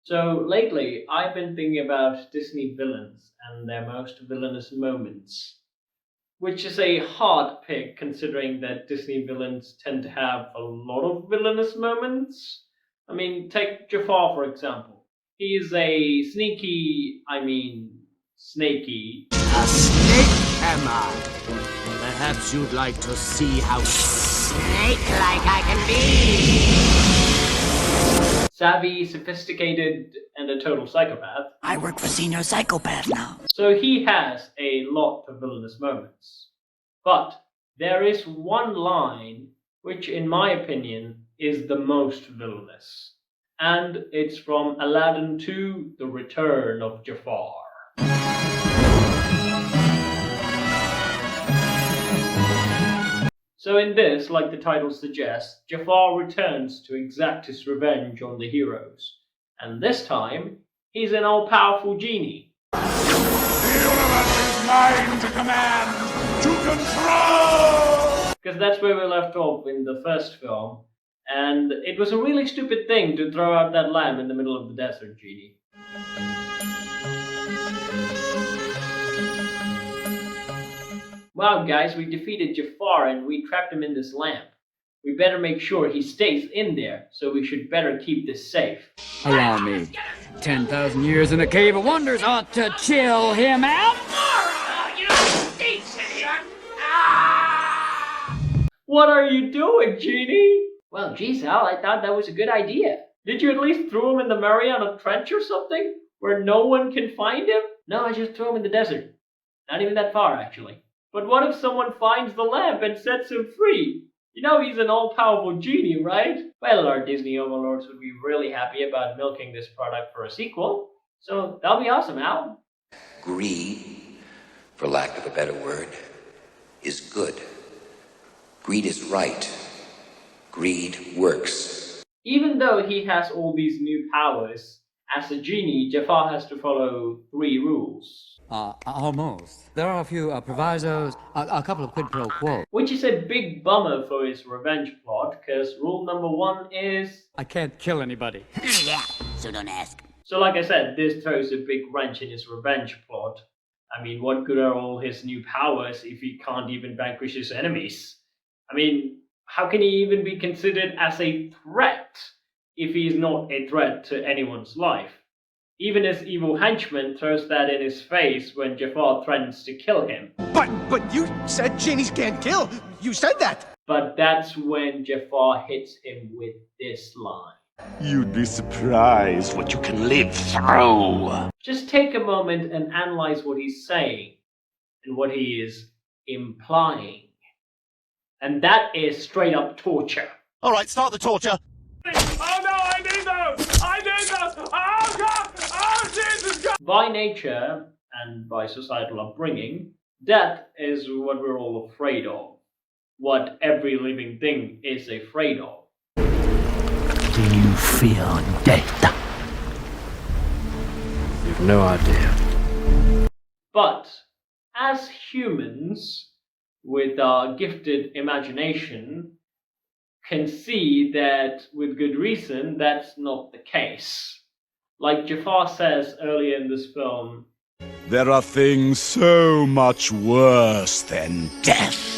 So lately, I've been thinking about Disney villains and their most villainous moments, which is a hard pick considering that Disney villains tend to have a lot of villainous moments. I mean, take Jafar for example. He is a snaky. A snake, am I? Perhaps you'd like to see how snake-like I can be. Savvy, sophisticated, and a total psychopath. I work for Senior Psychopath now. So he has a lot of villainous moments. But there is one line which, in my opinion, is the most villainous. And it's from Aladdin 2, The Return of Jafar. So in this, like the title suggests, Jafar returns to exact his revenge on the heroes. And this time, he's an all-powerful genie. The universe is mine to command, to control! Because that's where we left off in the first film. And it was a really stupid thing to throw out that lamb in the middle of the desert, Genie. Wow, guys, we defeated Jafar and we trapped him in this lamp. We better make sure he stays in there, so we should better keep this safe. Allow me. 10,000 years in a cave of wonders ought to chill him out. What are you doing, Genie? Well, geez, Al, I thought that was a good idea. Did you at least throw him in the Mariana Trench or something, where no one can find him? No, I just threw him in the desert. Not even that far, actually. But what if someone finds the lamp and sets him free? You know he's an all-powerful genie, right? Well, our Disney overlords would be really happy about milking this product for a sequel. So that'll be awesome, Al. Greed, for lack of a better word, is good. Greed is right. Greed works. Even though he has all these new powers, as a genie, Jafar has to follow 3 rules. Almost. There are a few provisos, a couple of quid pro quo. Which is a big bummer for his revenge plot, because rule number 1 is... I can't kill anybody. Yeah, so don't ask. So like I said, this throws a big wrench in his revenge plot. I mean, what good are all his new powers if he can't even vanquish his enemies? I mean, how can he even be considered as a threat if he is not a threat to anyone's life? Even his evil henchman throws that in his face when Jafar threatens to kill him. But you said genies can't kill. You said that. But that's when Jafar hits him with this line. You'd be surprised what you can live through. Just take a moment and analyze what he's saying and what he is implying. And that is straight up torture. All right, start the torture. Oh no, I need those! I need those! Oh God! Oh Jesus God! By nature and by societal upbringing, death is what we're all afraid of. What every living thing is afraid of. Do you fear death? You've no idea. But as humans, with our gifted imagination, can see that with good reason that's not the case. Like Jafar says earlier in this film, There are things so much worse than death.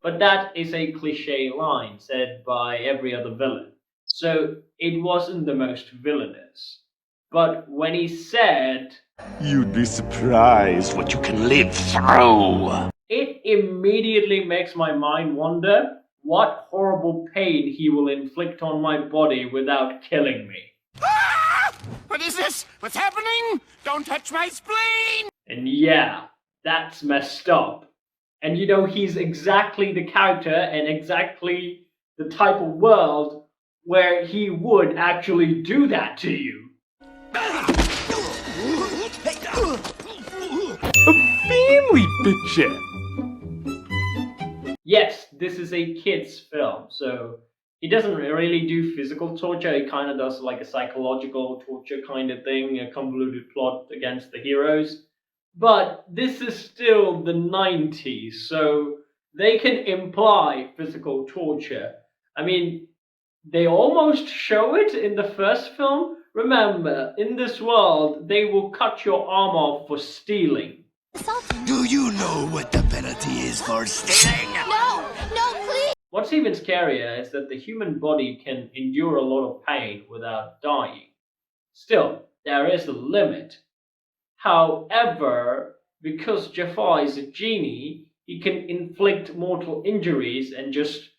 but that is a cliche line said by every other villain. So it wasn't the most villainous. But when he said, You'd be surprised what you can live through. it immediately makes my mind wonder what horrible pain he will inflict on my body without killing me. Ah! What is this? What's happening? Don't touch my spleen! And yeah, that's messed up. And you know, he's exactly the character and exactly the type of world where he would actually do that to you. Family picture. Yes, this is a kid's film, so he doesn't really do physical torture. He kind of does like a psychological torture kind of thing, a convoluted plot against the heroes. But this is still the 90s, so they can imply physical torture. I mean, they almost show it in the first film. Remember, in this world, they will cut your arm off for stealing. Do you know what the penalty is for stealing? No, please. What's even scarier is that the human body can endure a lot of pain without dying. Still, there is a limit. However, because Jafar is a genie, he can inflict mortal injuries and just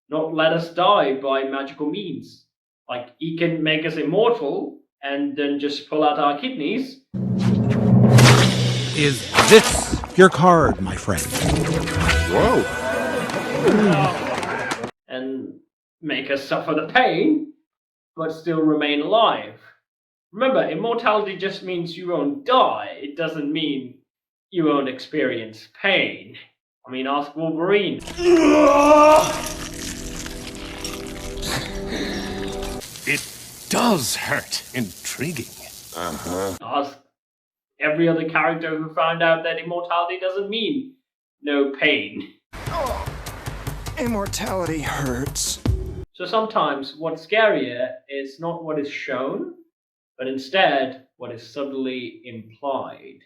not let us die by magical means. Like, he can make us immortal and then just pull out our kidneys. Is this your card, my friend? Whoa. And make us suffer the pain, but still remain alive. Remember, immortality just means you won't die. It doesn't mean you won't experience pain. I mean, ask Wolverine. It does hurt. Intriguing. Ask every other character who found out that immortality doesn't mean no pain. Immortality hurts. So sometimes what's scarier is not what is shown, but instead what is subtly implied.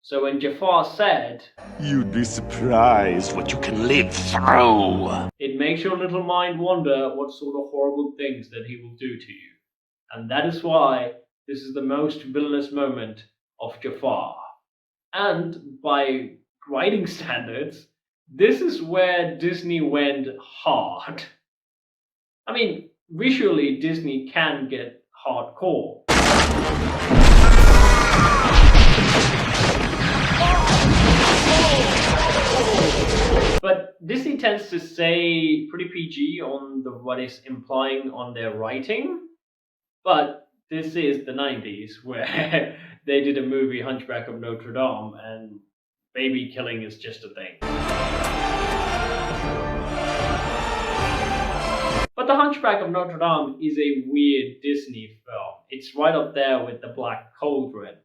So when Jafar said, You'd be surprised what you can live through. it makes your little mind wonder what sort of horrible things that he will do to you. And that is why this is the most villainous moment of Jafar. And by writing standards, this is where Disney went hard. I mean, visually Disney can get hardcore. But Disney tends to say pretty PG on what is implying on their writing. But this is the 90s where they did a movie, Hunchback of Notre Dame, and baby killing is just a thing. But the Hunchback of Notre Dame is a weird Disney film. It's right up there with the Black Cauldron,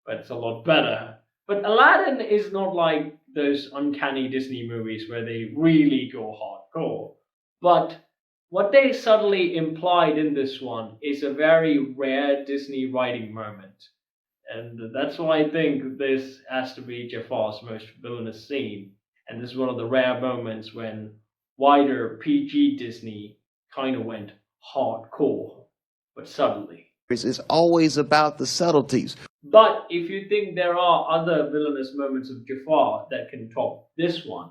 but it's a lot better. But Aladdin is not like those uncanny Disney movies where they really go hardcore. But what they subtly implied in this one is a very rare Disney writing moment. And that's why I think this has to be Jafar's most villainous scene. And this is one of the rare moments when wider PG Disney kind of went hardcore, but subtly. It's always about the subtleties. But if you think there are other villainous moments of Jafar that can top this one,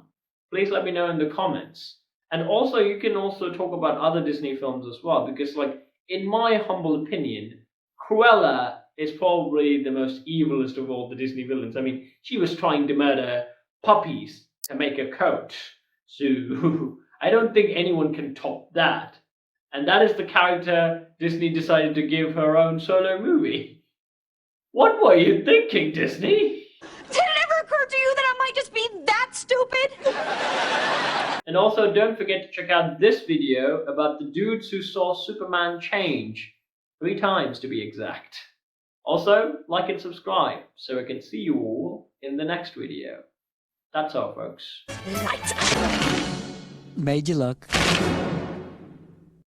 please let me know in the comments. And also, you can also talk about other Disney films as well, because, like, in my humble opinion, Cruella is probably the most evilest of all the Disney villains. I mean, she was trying to murder puppies to make a coat. So, I don't think anyone can top that. And that is the character Disney decided to give her own solo movie. What were you thinking, Disney? Did it ever occur to you that I might just be that stupid? And also, don't forget to check out this video about the dudes who saw Superman change 3 times to be exact. Also, like and subscribe so I can see you all in the next video. That's all, folks. Made you look.